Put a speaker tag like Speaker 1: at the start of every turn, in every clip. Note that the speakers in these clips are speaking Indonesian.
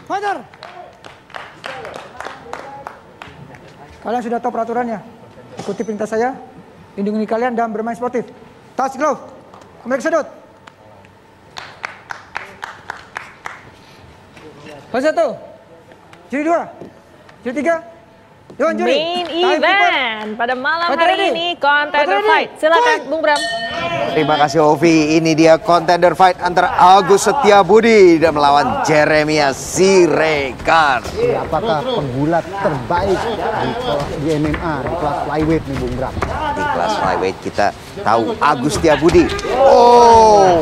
Speaker 1: Fighter. Kalian sudah tahu peraturannya. Ikuti perintah saya. Lindungi kalian dan bermain sportif. Tas glove. Kembali ke sudut. Fase 1. Juri 2. Juri 3. Dewan juri.
Speaker 2: Main event pada malam hari ini Contender Fight. Silakan Bung Bram.
Speaker 3: Terima kasih Ovi. Ini dia Contender Fight antara Agus Setiabudi dan melawan Jeremias Siregar.
Speaker 4: Apakah penggulat terbaik di MMA di kelas flyweight nih Bung Bram?
Speaker 3: Di kelas flyweight kita tahu Agus Setiabudi. Oh,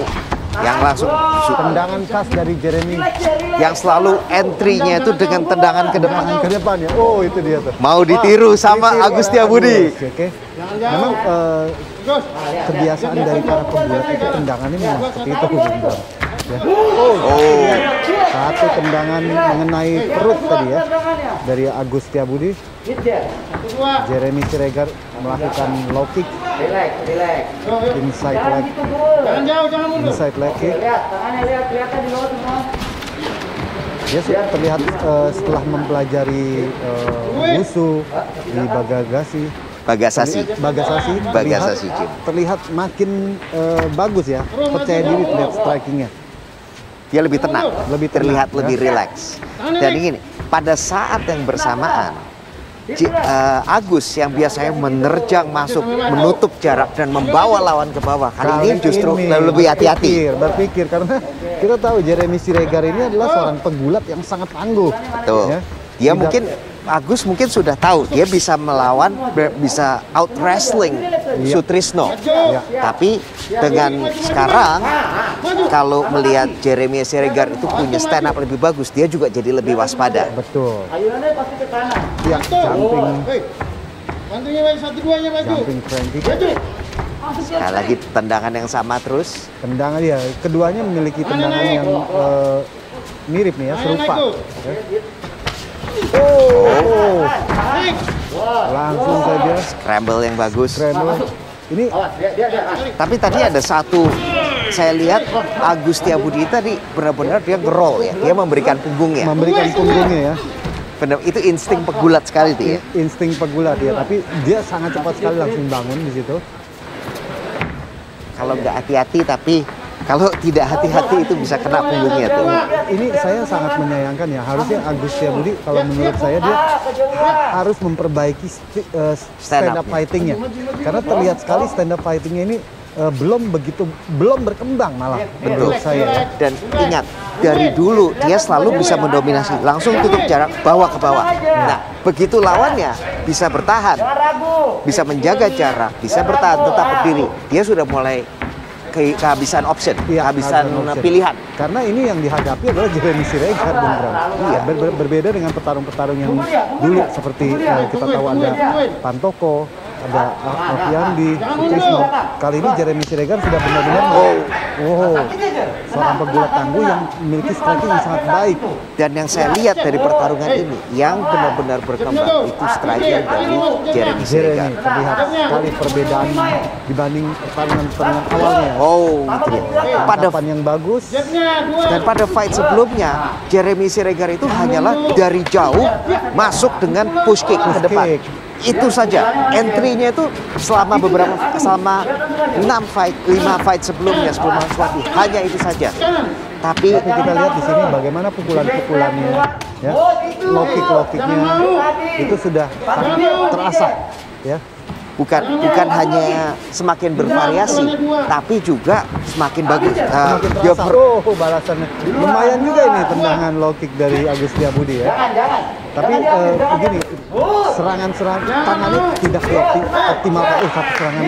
Speaker 3: yang langsung
Speaker 4: tendangan khas dari Jeremy,
Speaker 3: yang selalu entry-nya itu dengan tendangan ke depan.
Speaker 4: Ke depan ya. Oh, itu dia tuh.
Speaker 3: Mau ditiru sama Agus Setiabudi.
Speaker 4: Oke. Memang kebiasaan dari para penggulat itu tendangannya memang seperti itu Bung Bram. Ya. Satu tendangan mengenai perut tadi ya dari Agus Setiabudi. Jeremy Siregar melakukan low kick, inside leg kick. Dia terlihat setelah mempelajari wushu di Bagasasi terlihat makin bagus ya, percaya diri terlihat strikingnya.
Speaker 3: Dia lebih tenang, terlihat lebih rileks. Dan ini pada saat yang bersamaan Agus yang biasanya menerjang masuk, menutup jarak dan membawa lawan ke bawah, kali ini justru lebih hati-hati.
Speaker 4: Berpikir karena kita tahu Jeremy Siregar ini adalah seorang penggulat yang sangat tangguh.
Speaker 3: Betul. Ya? Agus mungkin sudah tahu dia bisa melawan, bisa out wrestling Sutrisno. Tapi dengan sekarang kalau melihat Jeremy Siregar itu punya stand up lebih bagus, dia juga jadi lebih waspada.
Speaker 4: Betul. Ya, jumping front kick.
Speaker 3: Sekali lagi tendangan yang sama terus.
Speaker 4: Tendangan ya, keduanya memiliki tendangan yang mirip nih ya, serupa. Langsung saja
Speaker 3: Scramble yang bagus.
Speaker 4: Ini
Speaker 3: tapi tadi ada satu, saya lihat Agus Setiabudi tadi benar-benar dia nge-roll ya, dia memberikan punggungnya
Speaker 4: ya.
Speaker 3: Benar, itu insting pegulat sekali tuh ya.
Speaker 4: Insting pegulat ya, tapi dia sangat cepat sekali langsung bangun di situ.
Speaker 3: Kalau nggak hati-hati, tapi kalau tidak hati-hati itu bisa kena punggungnya tuh.
Speaker 4: Ini saya sangat menyayangkan ya, harusnya Agus Setiabudi kalau menurut saya dia harus memperbaiki stand up fightingnya. Karena terlihat sekali stand up fightingnya ini belum berkembang malah menurut saya.
Speaker 3: Dan ingat, dari dulu dia selalu bisa mendominasi, langsung tutup jarak bawah ke bawah. Nah, begitu lawannya bisa bertahan, bisa menjaga jarak, bisa bertahan tetap berdiri, dia sudah mulai kehabisan option, kehabisan pilihan.
Speaker 4: Karena ini yang dihadapi adalah Jeremy Siregar, Bung Bram. Iya, berbeda dengan petarung-petarung yang dulu seperti kita tahu ada Pantoko, ada Alfiandi, Sutrisno. Kali ini Jeremy Siregar sudah benar-benar seorang pegulat tangguh yang memiliki striking yang sangat baik.
Speaker 3: Dan yang saya lihat dari pertarungan ini, yang benar-benar berkembang itu striking dari Jeremy Siregar.
Speaker 4: Terlihat sekali perbedaan dibanding pertarungan awalnya.
Speaker 3: Itu dia. Pada
Speaker 4: yang bagus.
Speaker 3: Dan pada fight sebelumnya, Jeremy Siregar itu hanyalah dari jauh masuk dengan push kick ke depan. Itu saja, entry-nya itu selama 5 fight sebelumnya sebelum Swati, hanya itu saja. Tapi
Speaker 4: kita lihat di sini bagaimana pukulan-pukulannya, ya, low kick-nya itu sudah sangat terasa, ya.
Speaker 3: Bukan hanya semakin bervariasi, tapi juga semakin bagus.
Speaker 4: Balasannya lumayan juga ini tendangan low kick dari Agus Setiabudi ya. Tapi begini, serangan tangannya tidak optimal. Satu serangan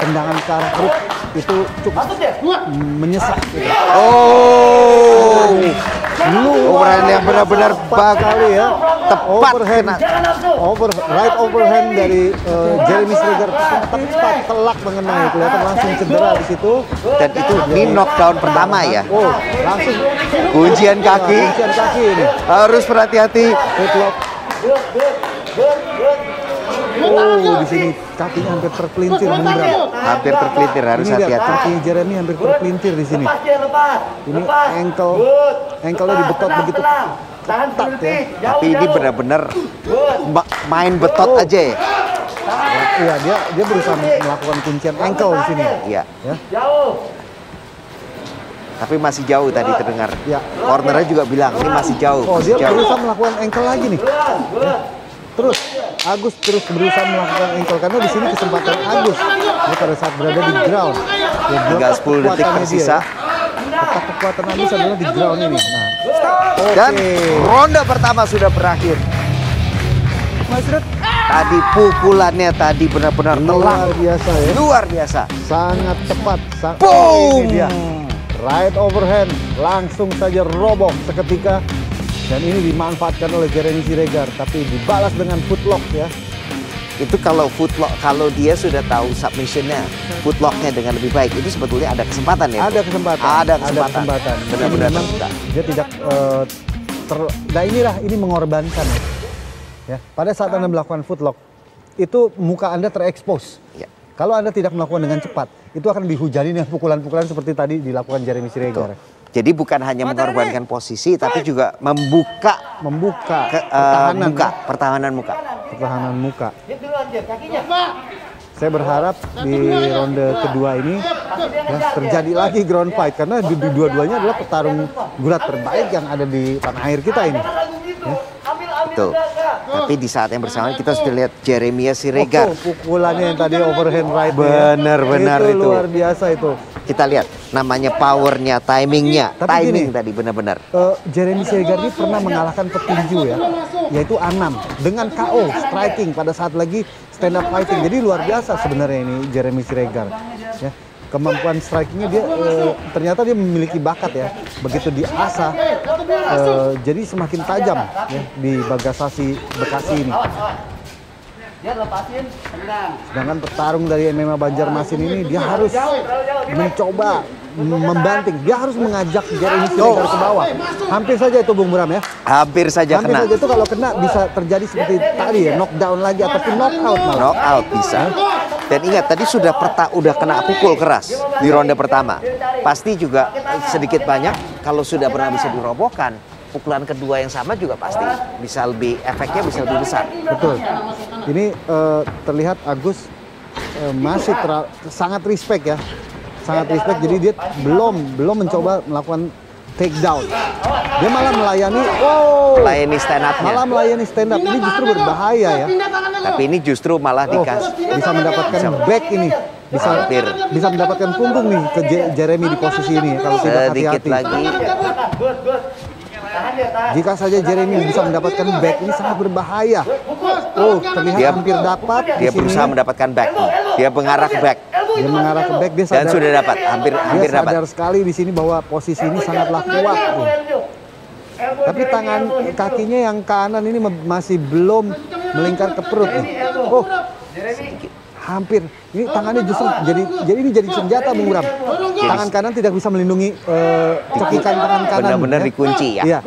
Speaker 4: tendangan ke arah perut itu cukup menyesat.
Speaker 3: Overhand yang benar-benar bagus
Speaker 4: ya.
Speaker 3: Tepat
Speaker 4: right overhand dari Jeremy Siregar tepat telak mengenai, kelihatan langsung cedera di situ. Dan itu
Speaker 3: ini knockdown pertama ya.
Speaker 4: Langsung
Speaker 3: kuncian kaki
Speaker 4: ini.
Speaker 3: Harus berhati-hati.
Speaker 4: Headlock. Di sini kakinya hampir terpelintir,
Speaker 3: hampir terpelintir, harus hati-hati.
Speaker 4: Kaki Jeremy hampir terpelintir di sini. Ini ankle ankle-nya dibetot begitu ketat ya.
Speaker 3: Tapi ini benar-benar main betot aja ya.
Speaker 4: Iya, dia berusaha melakukan kuncian ankle di sini.
Speaker 3: Iya.
Speaker 4: Ya.
Speaker 3: Tapi masih jauh tadi terdengar.
Speaker 4: Ya.
Speaker 3: Cornernya juga bilang ini masih jauh.
Speaker 4: Oh,
Speaker 3: masih
Speaker 4: dia
Speaker 3: jauh.
Speaker 4: berusaha melakukan ankle lagi nih. Ya. Terus Agus terus berusaha melakukan ankle karena di sini kesempatan Agus dia pada saat berada di ground. Ya,
Speaker 3: Tinggal 10 detik tersisa.
Speaker 4: Letak kekuatan Agus adalah di ground ini. Nah,
Speaker 3: Dan ronde pertama sudah berakhir. Tadi pukulannya tadi benar-benar
Speaker 4: luar
Speaker 3: telak.
Speaker 4: biasa ya.
Speaker 3: Luar biasa.
Speaker 4: Sangat tepat.
Speaker 3: Boom!
Speaker 4: Ini dia. Right overhand langsung saja roboh seketika. Dan ini dimanfaatkan oleh Jeremy Siregar, tapi dibalas dengan footlock ya.
Speaker 3: Itu kalau footlock, kalau dia sudah tahu submissionnya, footlocknya dengan lebih baik, itu sebetulnya ada kesempatan ya.
Speaker 4: Ada kesempatan.
Speaker 3: Ada kesempatan. Benar-benar
Speaker 4: Memang dia tidak nah inilah ini mengorbankan ya. Ya, pada saat Anda melakukan footlock, itu muka Anda terekspos.
Speaker 3: Ya.
Speaker 4: Kalau Anda tidak melakukan dengan cepat, itu akan dihujani dengan pukulan-pukulan seperti tadi dilakukan Jeremy Siregar.
Speaker 3: Jadi bukan hanya mengorbankan posisi, tapi juga membuka pertahanan muka.
Speaker 4: Pertahanan muka. Saya berharap di ronde kedua ini ya, terjadi lagi ground fight karena dua-duanya adalah petarung gulat terbaik yang ada di tanah air kita ini. Ya.
Speaker 3: Betul. Tapi di saat yang bersamaan kita sudah lihat Jeremy Siregar.
Speaker 4: Pukulannya yang tadi overhand right.
Speaker 3: Benar-benar itu.
Speaker 4: Luar biasa itu.
Speaker 3: Kita lihat namanya powernya, timingnya, timing
Speaker 4: gini,
Speaker 3: tadi benar-benar.
Speaker 4: Jeremy Siregar ini pernah mengalahkan petinju ya, yaitu Anam dengan KO striking pada saat lagi stand up fighting. Jadi luar biasa sebenarnya ini Jeremy Siregar. Ya, kemampuan strikingnya dia ternyata dia memiliki bakat ya. Begitu diasah, jadi semakin tajam ya di Bagasasi Bekasi ini. Sedangkan petarung dari MMA Banjarmasin ini dia harus mencoba membanting, dia harus mengajak Jeremy Siregar ke bawah. Hampir saja itu Bung Bram ya.
Speaker 3: Hampir saja
Speaker 4: Hampir
Speaker 3: kena.
Speaker 4: saja itu kalau kena bisa terjadi seperti tadi ya, knockdown lagi ataupun knockout malah.
Speaker 3: Knockout bisa. Dan ingat tadi sudah kena pukul keras di ronde pertama. Pasti juga sedikit banyak kalau sudah pernah bisa dirobohkan, pukulan kedua yang sama juga pasti bisa efeknya bisa lebih besar.
Speaker 4: Betul. Ini terlihat Agus masih sangat respect ya, sangat respect. Jadi dia belum mencoba melakukan takedown. Dia malah melayani
Speaker 3: stand up-nya.
Speaker 4: Malah melayani stand up. Ini justru berbahaya ya.
Speaker 3: Tapi ini justru malah
Speaker 4: bisa mendapatkan back ini. Bisa mendapatkan punggung nih ke Jeremy di posisi ini kalau tidak hati-hati.
Speaker 3: Sedikit lagi.
Speaker 4: Jika saja Jeremy bisa mendapatkan back ini sangat berbahaya. Terlihat dia hampir dapat.
Speaker 3: Dia berusaha mendapatkan back. Dia mengarah ke back.
Speaker 4: Dia mengarah ke back. Dia sadar,
Speaker 3: dan sudah dapat. Hampir
Speaker 4: dia
Speaker 3: dapat.
Speaker 4: Sadar sekali di sini bahwa posisi ini sangatlah kuat. Tapi tangan kakinya yang kanan ini masih belum melingkar ke perut nih. Hampir. Ini tangannya justru jadi senjata Bung Bram. Tangan kanan tidak bisa melindungi cekikan tangan kanan.
Speaker 3: Benar-benar dikunci ya.
Speaker 4: Iya.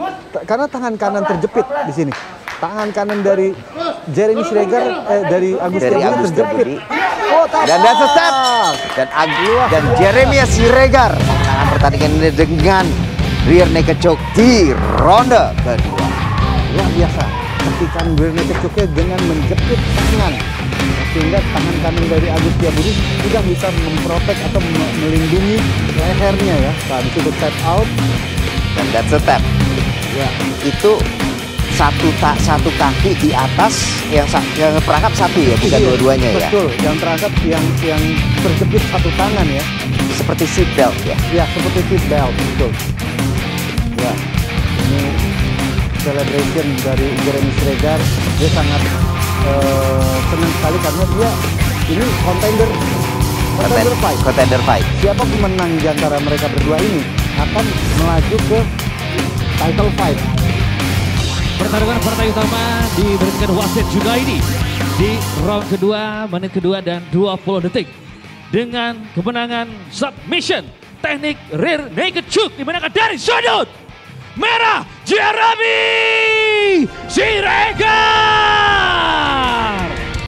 Speaker 4: Karena tangan kanan terjepit di sini. Tangan kanan dari Jeremy Siregar dari Agus terjepit.
Speaker 3: Dan that's a step. Dan Jeremy Siregar memenangkan pertandingan ini dengan rear naked choke di ronde kedua.
Speaker 4: Luar biasa. Ketikan rear naked choke dengan menjepit tangan. Sehingga tangan kanan dari Agus Setiabudi tidak bisa memprotek atau melindungi lehernya ya. Saat disebut tap out.
Speaker 3: Dan that's a tap.
Speaker 4: Ya.
Speaker 3: Itu satu kaki di atas yang terangkap satu ya, bukan dua-duanya ya.
Speaker 4: Betul, yang terangkap yang terjepit satu tangan ya.
Speaker 3: Seperti seat belt ya.
Speaker 4: Ya, seperti seat belt, betul. Ya, ini celebration dari Jeremy Siregar. Dia sangat senang sekali karena dia ini contender fight. Siapa pemenang di antara mereka berdua ini akan melaju ke title fight.
Speaker 5: Pertarungan partai utama diberikan wasit juga ini di round kedua, menit kedua dan 20 detik. Dengan kemenangan submission teknik rear naked choke dimenangkan dari sudut merah Jeremy Siregar.